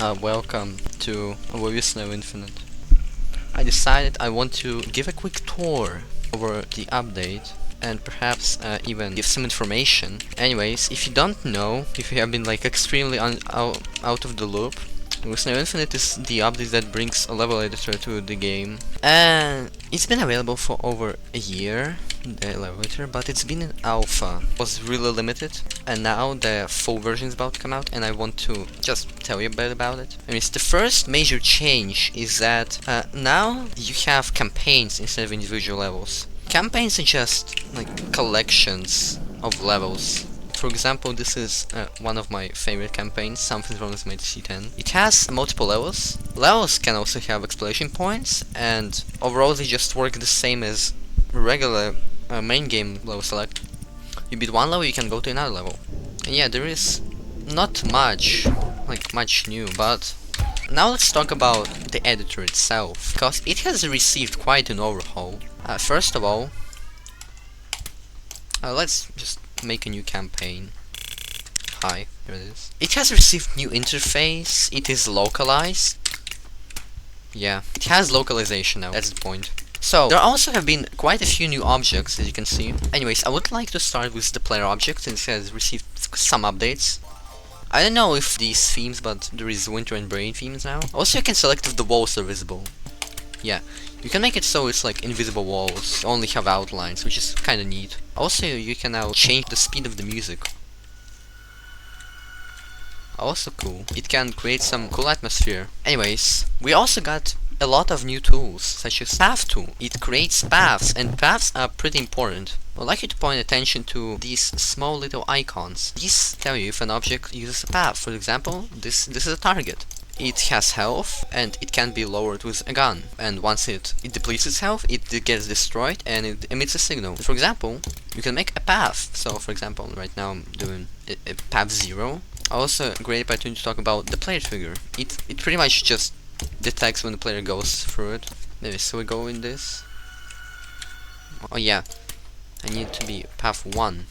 Welcome to You Snail Infinite. I decided I want to give a quick tour over the update and perhaps even give some information. Anyways, if you don't know, if you have been like extremely out of the loop, You Snail Infinite is the update that brings a level editor to the game, and it's been available for over a year, the level editor, but it's been in alpha. It was really limited, and now the full version is about to come out, and I want to just tell you a bit about it. I mean, the first major change is that now you have campaigns instead of individual levels. Campaigns are just like collections of levels. For example, this is one of my favorite campaigns, Something's Wrong with My C10. It has multiple levels. Levels can also have exploration points, and overall they just work the same as regular main game level select. You beat one level, you can go to another level. And yeah, there is not much new, but now let's talk about the editor itself, because it has received quite an overhaul. First of all, let's just make a new campaign. Hi, here it is. It has received new interface, it is localized. Yeah, it has localization now, that's the point. So, there also have been quite a few new objects, as you can see. Anyways, I would like to start with the player object, since it has received some updates. I don't know if these themes, but there is winter and brain themes now. Also, you can select if the walls are visible. Yeah, you can make it so it's like invisible walls, you only have outlines, which is kinda neat. Also, you can now change the speed of the music. Also cool. It can create some cool atmosphere. Anyways, we also got a lot of new tools, such as Path Tool. It creates paths, and paths are pretty important. I'd like you to point attention to these small little icons. These tell you if an object uses a path. For example, this is a target. It has health, and it can be lowered with a gun. And once it depletes its health, it gets destroyed, and it emits a signal. For example, you can make a path. So, for example, right now I'm doing a path 0. Also, a great opportunity to talk about the player trigger. It pretty much just detects when the player goes through it. Maybe so we go in this. Oh yeah, I need to be path 1.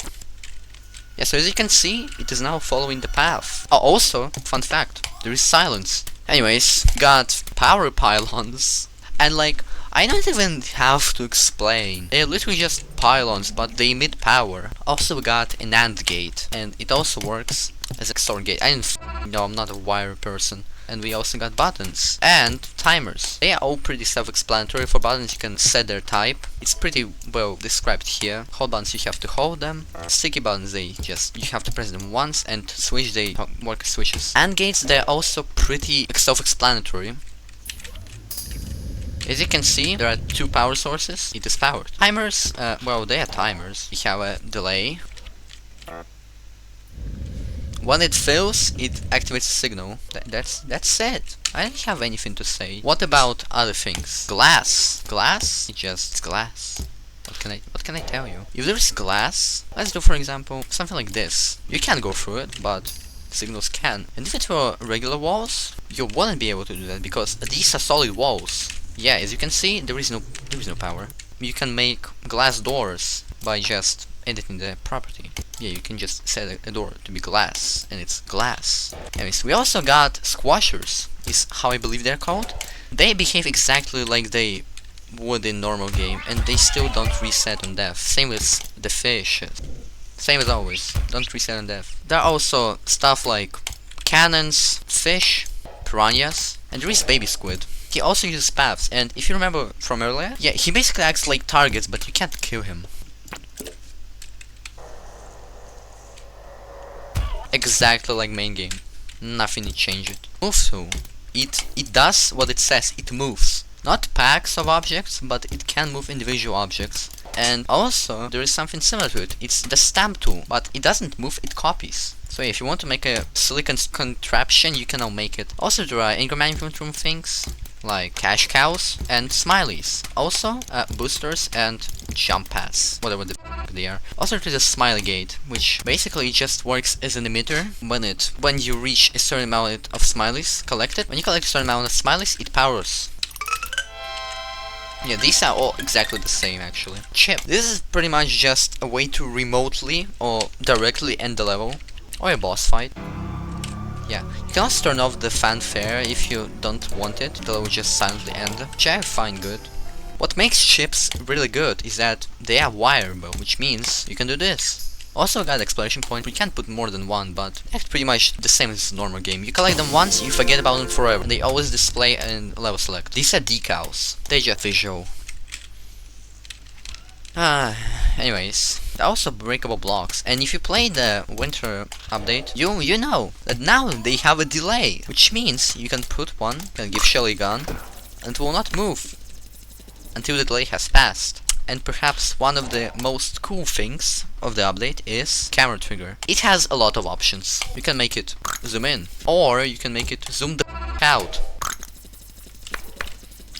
Yeah, so as you can see, it is now following the path. Oh, also, fun fact, there is silence. Anyways, got power pylons, and like, I don't even have to explain. They're literally just pylons, but they emit power. Also got an AND gate, and it also works as a XOR gate. I didn't know, I'm not a wire person. And we also got buttons and timers. They are all pretty self-explanatory. For buttons you can set their type. It's pretty well described here. Hold buttons, you have to hold them. Sticky buttons, you have to press them once, and switch, they work as switches. AND gates, they're also pretty self-explanatory. As you can see, there are 2 power sources. It is powered. Timers, well, they are timers. You have a delay. When it fills, it activates a signal. That's it. I don't have anything to say. What about other things? Glass. Glass? It's glass. What can I tell you? If there's glass, let's do for example something like this. You can't go through it, but signals can. And if it were regular walls, you wouldn't be able to do that because these are solid walls. Yeah, as you can see, there is no power. You can make glass doors by just editing the property. Yeah, you can just set a door to be glass, and it's glass. Anyways, we also got squashers, is how I believe they're called. They behave exactly like they would in normal game, and they still don't reset on death. Same with the fish. Same as always, don't reset on death. There are also stuff like cannons, fish, piranhas, and there is baby squid. He also uses paths, and if you remember from earlier, yeah, he basically acts like targets, but you can't kill him. Exactly like main game. Nothing to change it. Move tool. It does what it says, it moves. Not packs of objects, but it can move individual objects. And also, there is something similar to it. It's the stamp tool, but it doesn't move, it copies. So if you want to make a silicon contraption, you can now make it. Also, there are anger management room things, like cash cows and smileys. Also, boosters and jump pads, whatever they are. Also, there's a smiley gate, which basically just works as an emitter. When you reach a certain amount of smileys collected, when you collect a certain amount of smileys, it powers. Yeah, these are all exactly the same actually. Chip. This is pretty much just a way to remotely or directly end the level or a boss fight. Yeah, You can also turn off the fanfare if you don't want it, it'll just silently end, which I find good. What makes ships really good is that they are wireable, which means you can do this. Also got exploration point, we can't put more than one, but it's pretty much the same as a normal game. You collect them once, you forget about them forever. They always display in level select. These are decals, they just visual. Anyways, they're also breakable blocks, and if you play the winter update, you know that now they have a delay, which means you can put one, you can give Shelly gun, and it will not move until the delay has passed. And perhaps one of the most cool things of the update is camera trigger. It has a lot of options. You can make it zoom in, or you can make it zoom the out.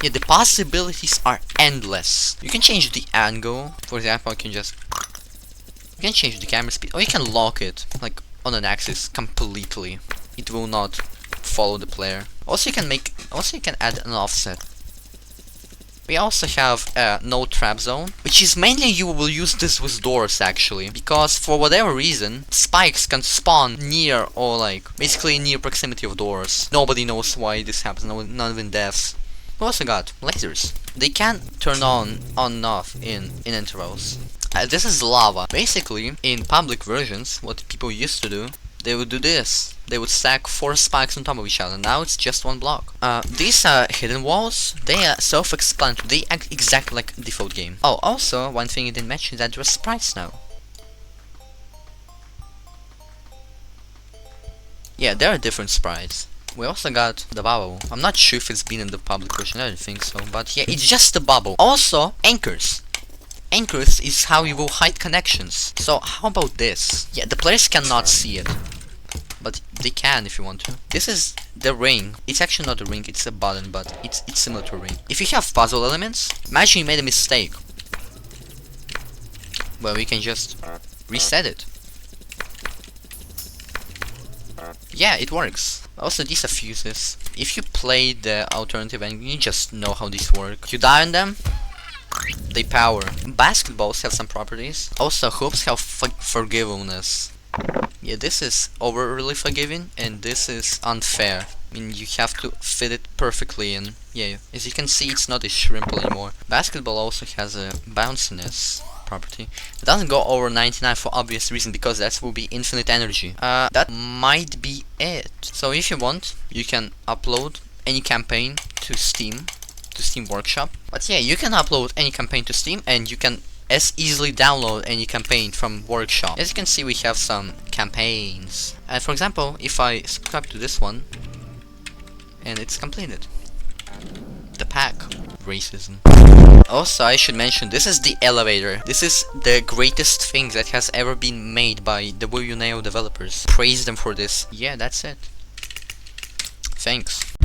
Yeah, the possibilities are endless. You can change the angle. For example, you can change the camera speed, or you can lock it like on an axis completely. It will not follow the player. Also, you can add an offset. We also have no trap zone, which is mainly you will use this with doors actually, because for whatever reason, spikes can spawn near or like basically near proximity of doors. Nobody knows why this happens, not even devs. We also got lasers. They can turn on and off in intervals. This is lava. Basically, in public versions, what people used to do, they would do this. They would stack 4 spikes on top of each other. Now it's just one block. These are hidden walls. They are self-explanatory. They act exactly like a default game. Oh, also, one thing you didn't mention is that there are sprites now. Yeah, there are different sprites. We also got the bubble. I'm not sure if it's been in the public version, I don't think so. But yeah, it's just a bubble. Also, anchors. Anchors is how you will hide connections. So how about this? Yeah, the players cannot see it, but they can if you want to. This is the ring. It's actually not a ring, it's a button, but it's similar to a ring. If you have puzzle elements, imagine you made a mistake. Well, we can just reset it. Yeah, it works. Also, these are fuses. If you play the alternative and you just know how these work. You die on them, they power. Basketballs have some properties. Also, hoops have forgiveness. Yeah, this is overly forgiving, and this is unfair. I mean, you have to fit it perfectly in. Yeah, as you can see, it's not a shrimp anymore. Basketball also has a bounciness property. It doesn't go over 99 for obvious reason, because that will be infinite energy. That might be it. So if you want, you can upload any campaign to Steam Workshop. But yeah, you can upload any campaign to Steam, and you can as easily download any campaign from Workshop. As you can see, we have some campaigns. And for example, if I subscribe to this one, and it's completed. The pack. Racism. Also, I should mention, this is the elevator. This is the greatest thing that has ever been made by the You Snail developers. Praise them for this. Yeah, that's it. Thanks.